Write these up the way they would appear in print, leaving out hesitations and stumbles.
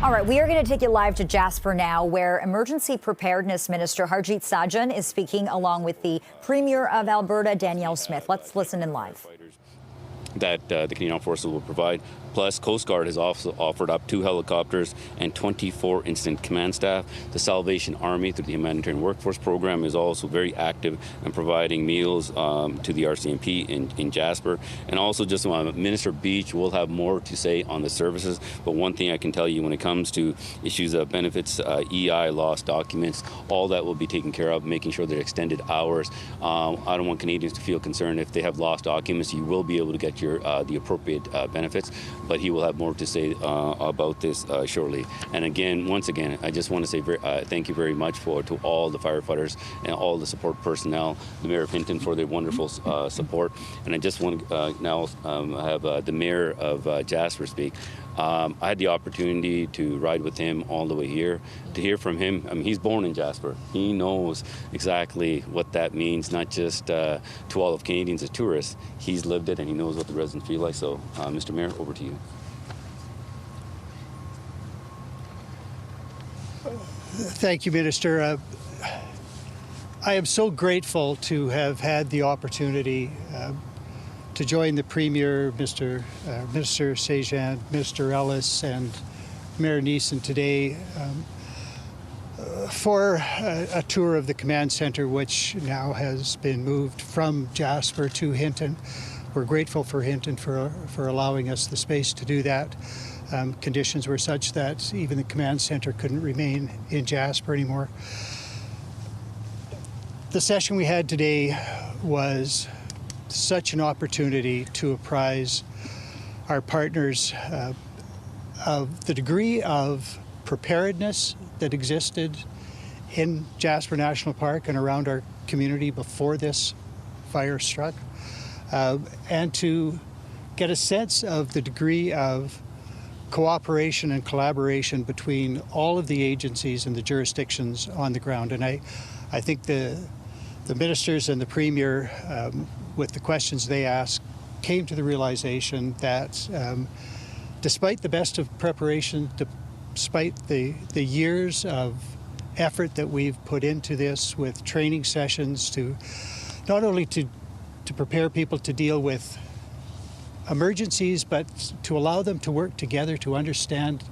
All right, we are going to take you live to Jasper now, where Emergency Preparedness Minister Harjit Sajjan is speaking along with the Premier of Alberta, Danielle Smith. Let's listen in live. That the Canadian Armed Forces will provide. Plus, Coast Guard has also offered up 2 helicopters and 24 incident command staff. The Salvation Army, through the Humanitarian Workforce Program, is also very active in providing meals to the RCMP in Jasper. And also, just Minister Beach will have more to say on the services. But one thing I can tell you, when it comes to issues of benefits, EI, lost documents, all that will be taken care of, making sure they're extended hours. I don't want Canadians to feel concerned if they have lost documents. You will be able to get your the appropriate benefits. But he will have more to say about this shortly. And again, once again, I just want to say thank you very much to all the firefighters and all the support personnel, the Mayor of Hinton for their wonderful support. And I just want to now have the Mayor of Jasper speak. I had the opportunity to ride with him all the way here, to hear from him. I mean, he's born in Jasper. He knows exactly what that means, not just to all of Canadians as tourists. He's lived it and he knows what the residents feel like. So, Mr. Mayor, over to you. Thank you, Minister. I am so grateful to have had the opportunity to join the Premier, Minister Sajjan, Mr. Ellis, and Mayor Neeson today for a tour of the command center, which now has been moved from Jasper to Hinton. We're grateful for Hinton for allowing us the space to do that. Conditions were such that even the command center couldn't remain in Jasper anymore. The session we had today was such an opportunity to apprise our partners of the degree of preparedness that existed in Jasper National Park and around our community before this fire struck, and to get a sense of the degree of cooperation and collaboration between all of the agencies and the jurisdictions on the ground. And I think the ministers and the Premier, with the questions they asked, came to the realization that despite the best of preparation, despite the years of effort that we've put into this with training sessions to not only to prepare people to deal with emergencies, but to allow them to work together to understand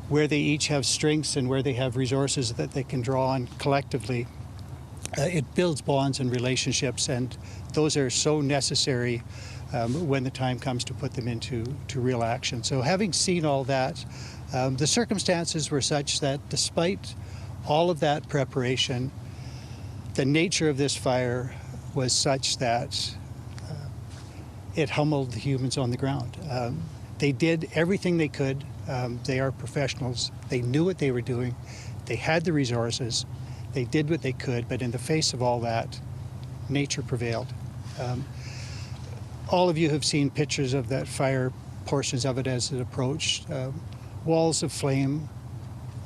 where they each have strengths and where they have resources that they can draw on collectively. It builds bonds and relationships, and those are so necessary when the time comes to put them into real action. So having seen all that, the circumstances were such that despite all of that preparation, the nature of this fire was such that it humbled the humans on the ground. They did everything they could. They are professionals. They knew what they were doing. They had the resources. They did what they could, but in the face of all that, nature prevailed. All of you have seen pictures of that fire, portions of it as it approached. Walls of flame,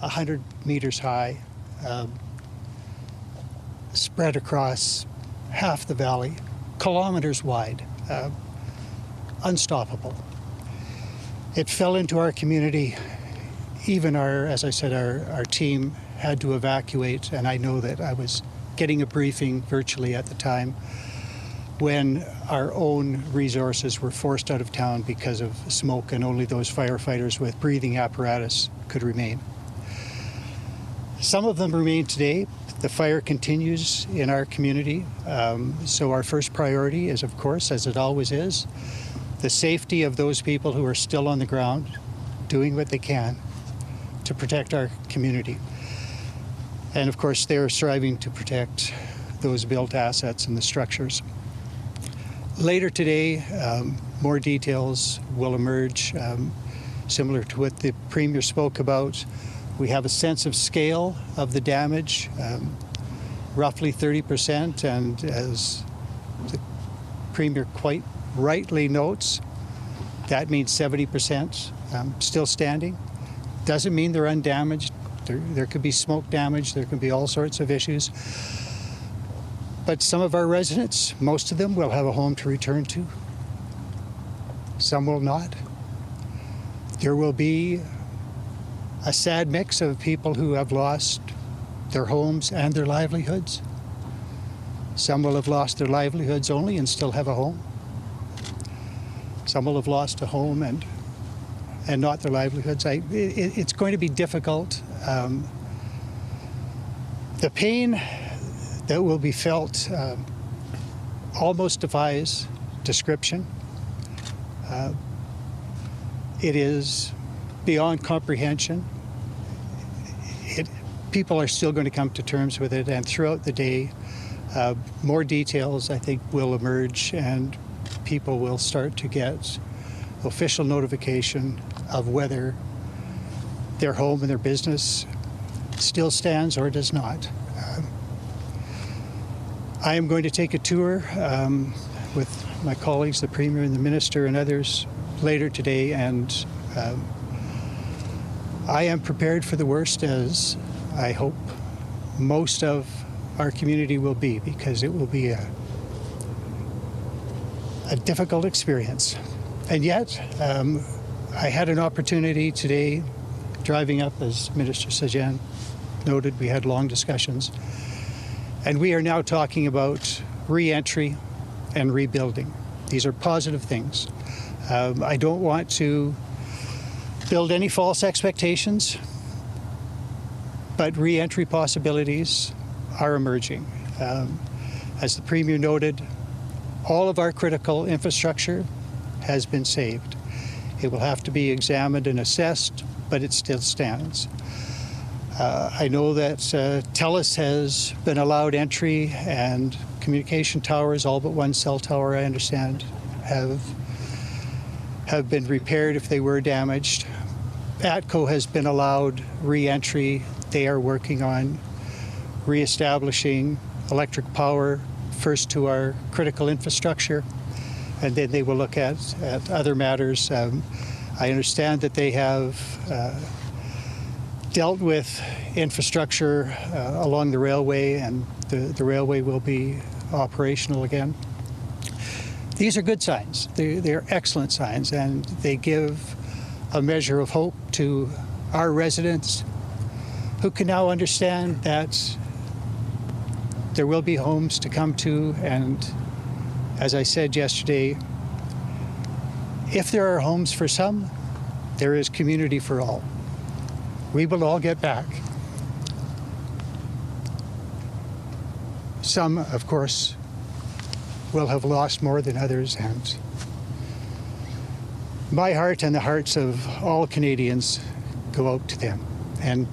100 meters high, spread across half the valley, kilometers wide, unstoppable. It fell into our community. Even as I said, our team had to evacuate, and I know that I was getting a briefing virtually at the time when our own resources were forced out of town because of smoke, and only those firefighters with breathing apparatus could remain. Some of them remain today. The fire continues in our community, so our first priority is, of course, as it always is, the safety of those people who are still on the ground doing what they can to protect our community. And of course, they're striving to protect those built assets and the structures. Later today, more details will emerge, similar to what the Premier spoke about. We have a sense of scale of the damage, roughly 30%, and as the Premier quite rightly notes, that means 70% still standing. Doesn't mean they're undamaged. There could be smoke damage, there could be all sorts of issues. But some of our residents, most of them, will have a home to return to. Some will not. There will be a sad mix of people who have lost their homes and their livelihoods. Some will have lost their livelihoods only and still have a home. Some will have lost a home and not their livelihoods. It's going to be difficult. The pain that will be felt almost defies description. It is beyond comprehension. People are still going to come to terms with it, and throughout the day, more details, I think, will emerge, and people will start to get official notification of whether their home and their business still stands or does not. I am going to take a tour with my colleagues, the Premier and the Minister and others, later today, and I am prepared for the worst, as I hope most of our community will be, because it will be a difficult experience. And yet, I had an opportunity today, driving up, as Minister Sajjan noted, we had long discussions, and we are now talking about re-entry and rebuilding. These are positive things. I don't want to build any false expectations, but re-entry possibilities are emerging. As the Premier noted, all of our critical infrastructure has been saved. It will have to be examined and assessed, but it still stands. I know that TELUS has been allowed entry, and communication towers, all but one cell tower, I understand, have been repaired if they were damaged. ATCO has been allowed re-entry. They are working on re-establishing electric power, first to our critical infrastructure, and then they will look at other matters. I understand that they have dealt with infrastructure along the railway, and the railway will be operational again. These are good signs. They're excellent signs, and they give a measure of hope to our residents, who can now understand that there will be homes to come to, and as I said yesterday, if there are homes for some, there is community for all. We will all get back. Some, of course, will have lost more than others, and my heart and the hearts of all Canadians go out to them. And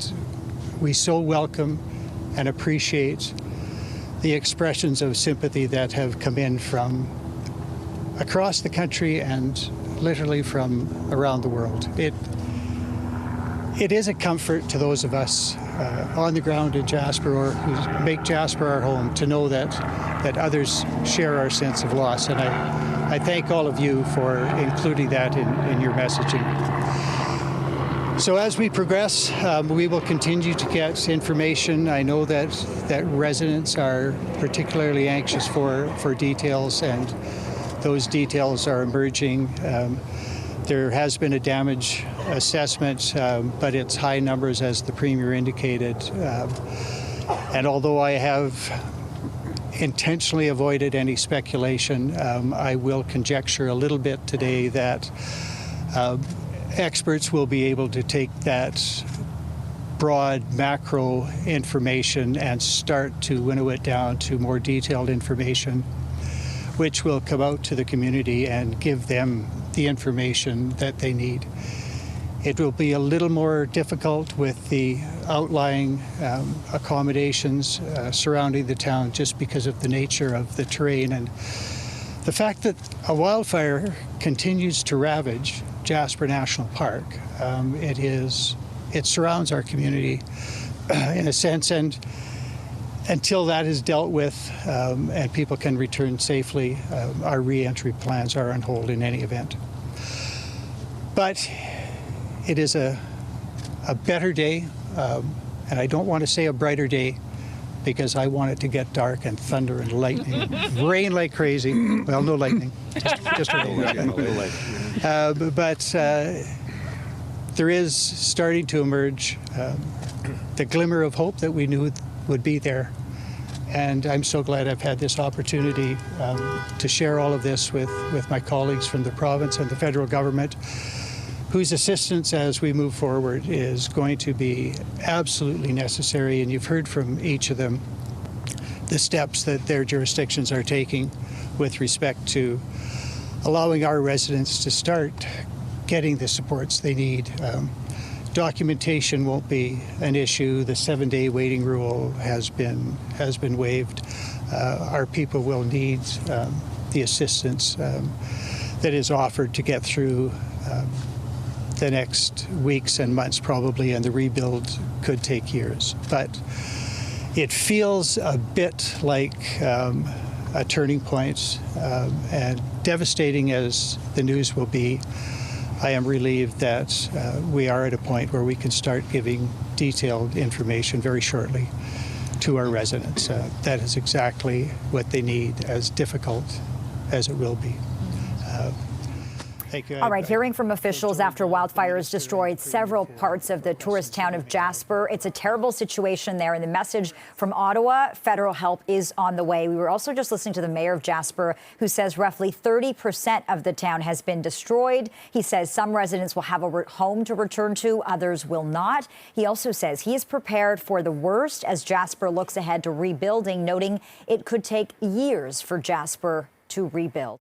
we so welcome and appreciate the expressions of sympathy that have come in from across the country and literally from around the world. It is a comfort to those of us on the ground in Jasper, or who make Jasper our home, to know that others share our sense of loss. And I thank all of you for including that in your messaging. So as we progress, we will continue to get information. I know that residents are particularly anxious for details, and those details are emerging. There has been a damage assessment, but it's high numbers, as the Premier indicated. And although I have intentionally avoided any speculation, I will conjecture a little bit today that experts will be able to take that broad macro information and start to winnow it down to more detailed information, which will come out to the community and give them the information that they need. It will be a little more difficult with the outlying accommodations surrounding the town, just because of the nature of the terrain and the fact that a wildfire continues to ravage Jasper National Park. It surrounds our community in a sense, and until that is dealt with and people can return safely, our re-entry plans are on hold in any event. But it is a better day, and I don't want to say a brighter day, because I want it to get dark and thunder and lightning and rain like crazy. Well, no lightning, just rain. But there is starting to emerge the glimmer of hope that we knew would be there. And I'm so glad I've had this opportunity to share all of this with my colleagues from the province and the federal government, whose assistance as we move forward is going to be absolutely necessary. And you've heard from each of them the steps that their jurisdictions are taking with respect to allowing our residents to start getting the supports they need. Documentation won't be an issue. The 7-day waiting rule has been waived. Our people will need the assistance that is offered to get through the next weeks and months probably, and the rebuild could take years. But it feels a bit like a turning point, and devastating as the news will be, I am relieved that we are at a point where we can start giving detailed information very shortly to our residents. That is exactly what they need, as difficult as it will be. Thank you. All right, hearing from officials after wildfires destroyed several parts of the tourist town of Jasper. It's a terrible situation there, and the message from Ottawa, federal help is on the way. We were also just listening to the mayor of Jasper, who says roughly 30% of the town has been destroyed. He says some residents will have a home to return to, others will not. He also says he is prepared for the worst as Jasper looks ahead to rebuilding, noting it could take years for Jasper to rebuild.